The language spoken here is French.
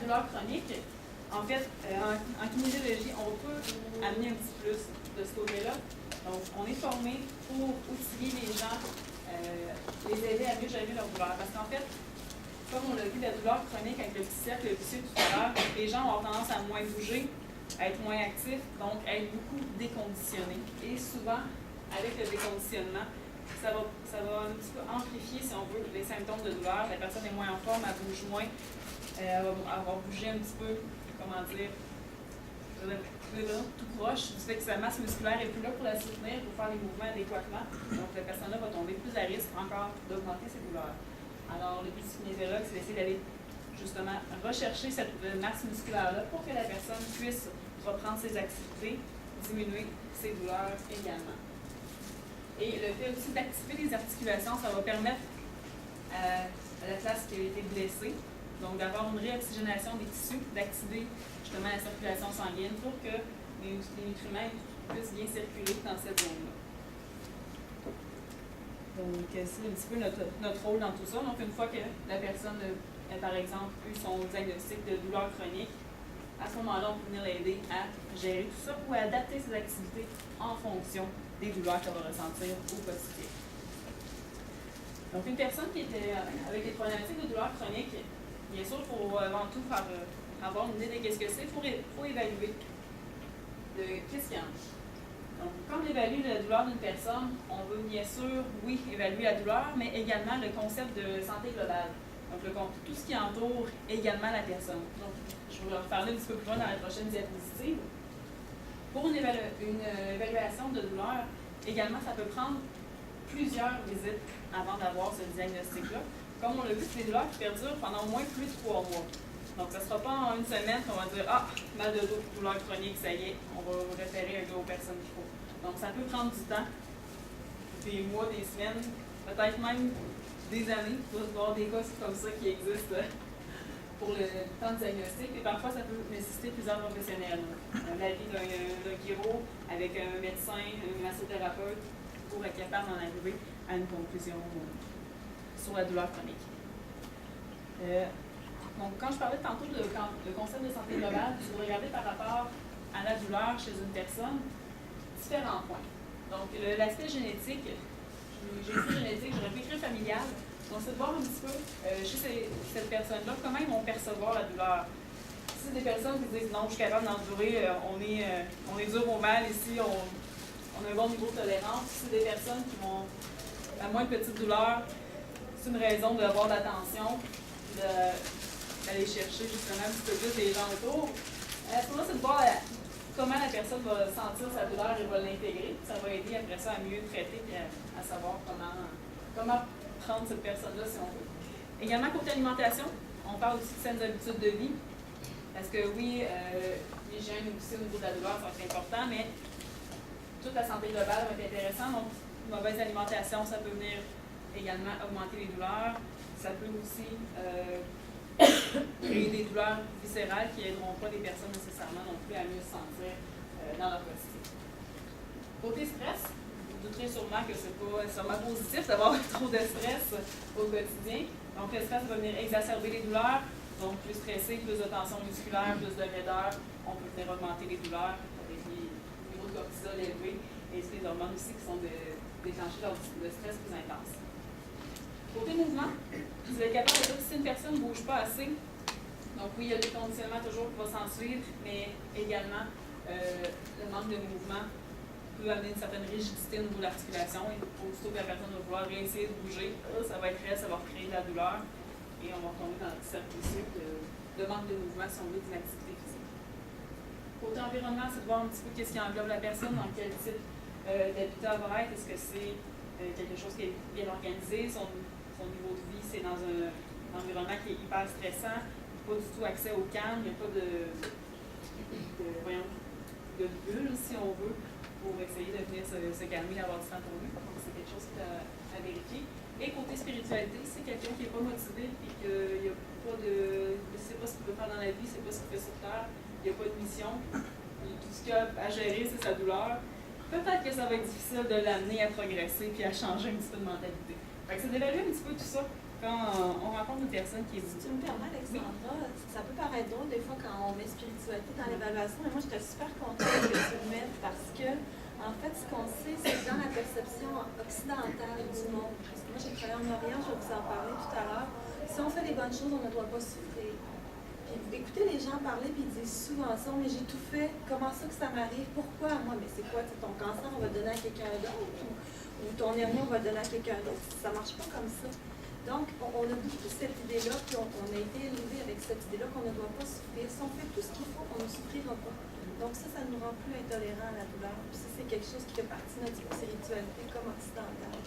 douleur chronique, en fait, en kinésiologie, on peut amener un petit plus de ce côté-là. Donc, on est formé pour outiller les gens, les aider à mieux gérer leur douleur. Parce qu'en fait, comme on l'a vu, la douleur chronique avec le petit cercle vicieux tout à l'heure, les gens ont tendance à moins bouger, à être moins actifs, donc à être beaucoup déconditionnés. Et souvent, avec le déconditionnement, ça va un petit peu amplifier, si on veut, les symptômes de douleur. La personne est moins en forme, elle bouge moins, elle va bouger un petit peu, comment dire, tout proche, du fait que sa masse musculaire n'est plus là pour la soutenir, pour faire les mouvements adéquatement. Donc, la personne-là va tomber plus à risque encore d'augmenter ses douleurs. Alors, le but du kinésiologue, c'est d'essayer d'aller justement rechercher cette masse musculaire-là pour que la personne puisse reprendre ses activités, diminuer ses douleurs également. Et le fait aussi d'activer les articulations, ça va permettre à la classe qui a été blessée, donc d'avoir une réoxygénation des tissus, d'activer justement la circulation sanguine pour que les nutriments puissent bien circuler dans cette zone-là. Donc, c'est un petit peu notre rôle dans tout ça. Donc, une fois que la personne a, par exemple, eu son diagnostic de douleur chronique, à ce moment-là, on peut venir l'aider à gérer tout ça ou à adapter ses activités en fonction des douleurs qu'elle va ressentir au quotidien. Donc, une personne qui était avec des problématiques de douleur chronique, bien sûr, il faut avant tout avoir une idée de ce que c'est. Il faut évaluer de qu'est-ce qu'il y a. Donc, quand on évalue la douleur d'une personne, on veut bien sûr, oui, évaluer la douleur, mais également le concept de santé globale. Donc, tout ce qui entoure également la personne. Donc, je vais en reparler un petit peu plus loin dans la prochaine diapositive. Pour une évaluation de douleur, également, ça peut prendre plusieurs visites avant d'avoir ce diagnostic-là. Comme on l'a vu, c'est des douleurs qui perdurent pendant au moins plus de 3 mois. Donc, ça ne sera pas en une semaine qu'on va dire « Ah, mal de dos, douleur chronique, ça y est, on va référer un gars aux personnes qu'il faut. » Donc, ça peut prendre du temps, des mois, des semaines, peut-être même des années. Il peut y avoir des cas comme ça qui existent pour le temps de diagnostic. Et parfois, ça peut nécessiter plusieurs professionnels. L'avis d'un chiro avec un médecin, un massothérapeute, pour être capable d'en arriver à une conclusion sur la douleur chronique. Donc, quand je parlais tantôt de concept de santé globale, je vais regarder par rapport à la douleur chez une personne, différents points. Donc, l'aspect génétique, j'ai écrit génétique, j'aurais pu écrire familial. Donc, c'est de voir un petit peu chez cette personne-là, comment ils vont percevoir la douleur. Si c'est des personnes qui disent non, je suis capable d'endurer, on est dur au mal ici, on a un bon niveau de tolérance. Si c'est des personnes qui vont, à moins de petites douleurs, c'est une raison d'avoir de l'attention, d'aller chercher justement un petit peu plus les gens autour. Ce qu'on a, c'est de voir comment la personne va sentir sa douleur et va l'intégrer. Ça va aider après ça à mieux traiter et à savoir comment prendre cette personne-là si on veut. Également, côté alimentation, on parle aussi de saines habitudes de vie. Parce que oui, l'hygiène aussi au niveau de la douleur, ça va être important, mais toute la santé globale va être intéressante. Donc, une mauvaise alimentation, ça peut venir également augmenter les douleurs. Ça peut aussi créer des douleurs viscérales qui n'aideront pas les personnes nécessairement non plus à mieux se sentir dans leur quotidien. Côté stress, vous douterez sûrement que ce n'est pas sûrement positif d'avoir trop de stress au quotidien. Donc, le stress va venir exacerber les douleurs. Donc, plus stressé, plus de tension musculaire, plus de raideur, on peut venir augmenter les douleurs avec les niveaux de cortisol élevés et les hormones aussi qui sont déclenchées lors de stress plus intense. Côté mouvement, vous êtes capable de dire que si une personne ne bouge pas assez, donc oui, il y a des conditionnements toujours qui vont s'en suivre, mais également le manque de mouvement peut amener une certaine rigidité au niveau de l'articulation et aussitôt que la personne va vouloir réessayer de bouger, ça va être raide, ça va créer de la douleur et on va tomber dans le cercle vicieux de manque de mouvement si on veut d'une activité physique. Côté environnement, c'est de voir un petit peu qu'est-ce qui englobe la personne, dans quel type d'habitat va être, est-ce que c'est quelque chose qui est bien organisé, son niveau de vie, c'est dans un environnement qui est hyper stressant, pas du tout accès au calme, il n'y a pas de bulle, si on veut, pour essayer de venir se calmer, d'avoir du temps pour lui. Donc, c'est quelque chose à vérifier. Et côté spiritualité, c'est quelqu'un qui n'est pas motivé et qu'il n'y a pas de. Il ne sait pas ce qu'il veut faire dans la vie, il ne sait pas ce qu'il fait sur Terre, il n'y a pas de mission. Tout ce qu'il a à gérer, c'est sa douleur. Peut-être que ça va être difficile de l'amener à progresser et à changer un petit peu de mentalité. Fait que c'est d'évaluer un petit peu tout ça quand on rencontre une personne qui est Si tu me permets, Alexandra, ça peut paraître drôle des fois quand on met spiritualité dans l'évaluation, mais moi j'étais super contente que tu le mettes parce que, en fait, ce qu'on sait, c'est que dans la perception occidentale du monde, parce que moi j'ai travaillé en Orient, je vais vous en parler tout à l'heure, si on fait les bonnes choses, on ne doit pas souffrir. Puis écoutez les gens parler, puis ils disent souvent ça, mais j'ai tout fait, comment ça que ça m'arrive, pourquoi moi, mais c'est quoi, ton cancer, on va le donner à quelqu'un d'autre, ou ton hernie, on va le donner à quelqu'un d'autre, ça ne marche pas comme ça. Donc, on a beaucoup cette idée-là, puis on a été élevé avec cette idée-là qu'on ne doit pas souffrir. Si on fait tout ce qu'il faut, on ne souffrira pas. Donc ça nous rend plus intolérants à la douleur. Puis ça, c'est quelque chose qui fait partie de notre spiritualité comme occidentale.